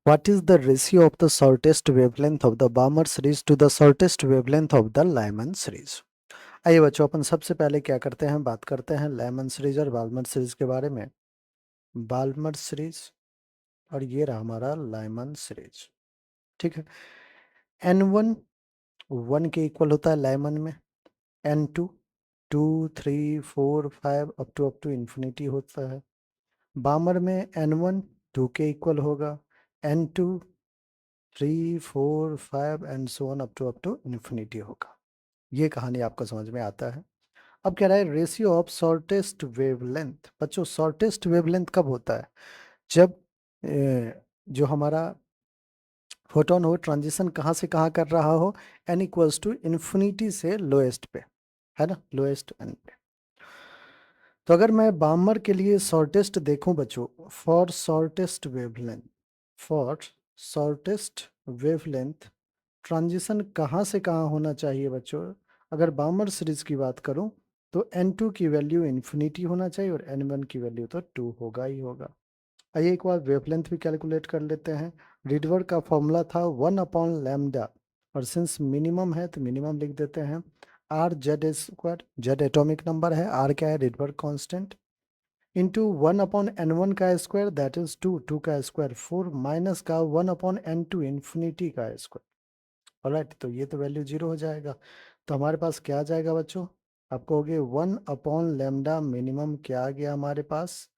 What is the ratio of the shortest wavelength of the Balmer series to the shortest wavelength of the Lyman series? आइए बच्चों, अपन सबसे पहले क्या करते हैं, बात करते हैं लाइमन सीरीज और बाल्मर सीरीज के बारे में। बाल्मर सीरीज और ये रहा हमारा लाइमन सीरीज। ठीक है। N1 1 के इक्वल होता है लाइमन में, N2 2 3 4 5 अप टू इन्फिनिटी होता है। बामर में N1 2 के इक्वल होगा, N2 3 4 5 and so on up to infinity होगा। ये कहानी आपको समझ में आता है। अब कह रहा है रेशियो ऑफ शॉर्टेस्ट वेवलेंथ। बच्चों शॉर्टेस्ट वेवलेंथ कब होता है? जब जो हमारा फोटोन हो ट्रांजिशन कहाँ से कहाँ कर रहा हो, n इक्वल्स टू इन्फिनिटी से लोएस्ट पे, है ना, लोएस्ट n पे। तो अगर मैं बामर के लिए शॉर्टेस्ट देखूं बच्चों, फॉर शॉर्टेस्ट वेवलेंथ ट्रांजिशन कहाँ से कहाँ होना चाहिए बच्चों? अगर बामर सीरीज की बात करूं तो n2 की वैल्यू इन्फिनिटी होना चाहिए और n1 की वैल्यू तो 2 होगा ही होगा। आइए एक बार वेवलेंथ भी कैलकुलेट कर लेते हैं। रिडवर का फॉर्मूला था 1/लैम्डा, और सिंस मिनिमम है तो मिनिमम लिख देते हैं, are Z square, Z atomic number है, आर क्या है, रिडवर कांस्टेंट, इंटू 1/n1 का स्क्वायर दैट इज 2, 2 का स्क्वायर 4, माइनस का 1/n2 इन्फिनिटी का स्क्वायर। ऑलराइट, तो ये तो वैल्यू 0 हो जाएगा। तो हमारे पास क्या आ जाएगा बच्चों? आप कहोगे 1/लैम्डा मिनिमम क्या आ गया हमारे पास,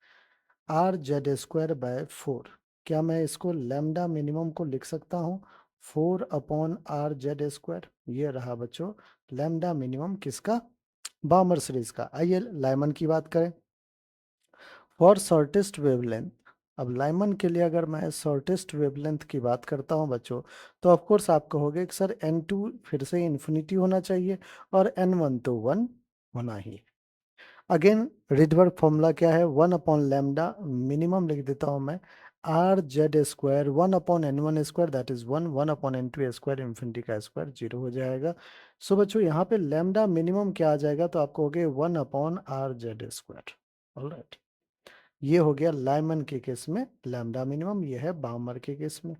आर जेड स्क्वायर बाय 4। क्या मैं इसको लैम्डा मिनिमम को लिख सकता हूँ 4/r जेड स्क्वायर? ये रहा बच्चों लैम्डा मिनिमम किसका, बामर सीरीज का। आइए लाइमन की बात करें। फॉर शॉर्टेस्ट वेवलेंथ, अब लाइमन के लिए अगर मैं शॉर्टेस्ट वेवलेंथ की बात करता हूं बच्चों, तो ऑफ कोर्स आप कहोगे कि सर n2 फिर से इन्फिनिटी होना चाहिए और n1 तो 1 होना ही। अगेन रिडवर फॉर्मूला क्या है, 1/लैम्डा मिनिमम लिख देता हूं मैं, are Z square 1/n1 square that is 1, 1/n2 square infinity का स्क्वायर 0 हो जाएगा। सो बच्चों यहाँ पे लैम्डा मिनिमम क्या आ जाएगा, तो आप कहोगे 1/r जेड स्क्वायर। ऑलराइट, ये हो गया लाइमन के केस में लैम्डा मिनिमम, ये है बामर के केस में।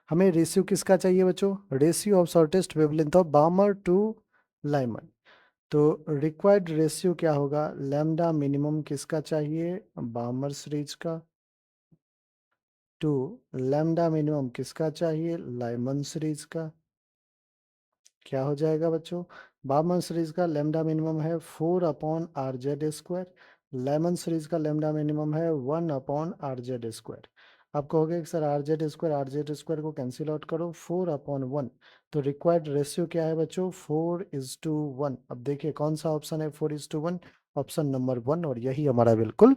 हमें रेशियो किसका चाहिए बच्चों? Ratio of shortest wavelength of Balmer to Lyman. तो रिक्वायर्ड रेशियो क्या होगा, लैम्डा मिनिमम किसका चाहिए, बामर सीरीज का, टू लैम्डा मिनिमम किसका चाहिए, लाइमन सीरीज का। क्या हो जाएगा बच्चों? बामन सीरीज का लैम्डा मिनिमम है 4/r Z square, Lyman series का लैम्डा मिनिमम है 1/r जेड स्क्वायर। आप कहोगे कि सर आर जेड स्क्वायर को कैंसिल आउट करो, 4/1। तो रिक्वायर्ड रेशियो क्या है बच्चों, 4:1। अब देखिए कौन सा ऑप्शन है 4:1, ऑप्शन नंबर 1, और यही हमारा बिल्कुल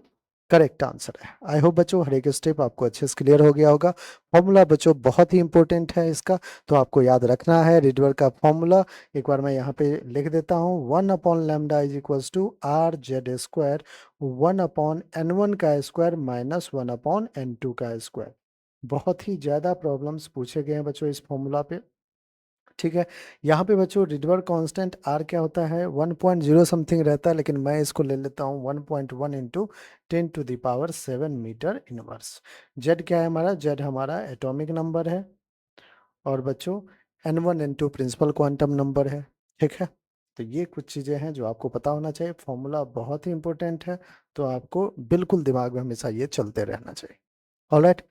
करेक्ट आंसर है। आई होप बच्चों हर एक स्टेप आपको अच्छे से क्लियर हो गया होगा। फॉर्मूला बच्चों बहुत ही इंपॉर्टेंट है इसका, तो आपको याद रखना है रिडवर का फॉर्मूला। एक बार मैं यहाँ पे लिख देता हूँ, 1/लैम्डा is equals to R Z square 1/n1 का स्क्वायर माइनस 1/n2 का स्क्वायर। बहुत ही ज़्यादा प्रॉब्लम्स पूछे गए हैं बच्चों इस फॉर्मूला पे। ठीक है। यहाँ पे बच्चों रिडवर कांस्टेंट आर क्या होता है, 1.0 समथिंग रहता है, लेकिन मैं इसको ले लेता हूँ 1.1 इंटू 10⁻⁷ मीटर इनवर्स। जेड क्या है हमारा, जेड हमारा एटॉमिक नंबर है, और बच्चों n1 n2 principal quantum number है। ठीक है। तो ये कुछ चीज़ें हैं जो आपको पता होना चाहिए, फॉर्मूला बहुत ही इंपॉर्टेंट है, तो आपको बिल्कुल दिमाग में हमेशा ये चलते रहना चाहिए। ऑलराइट,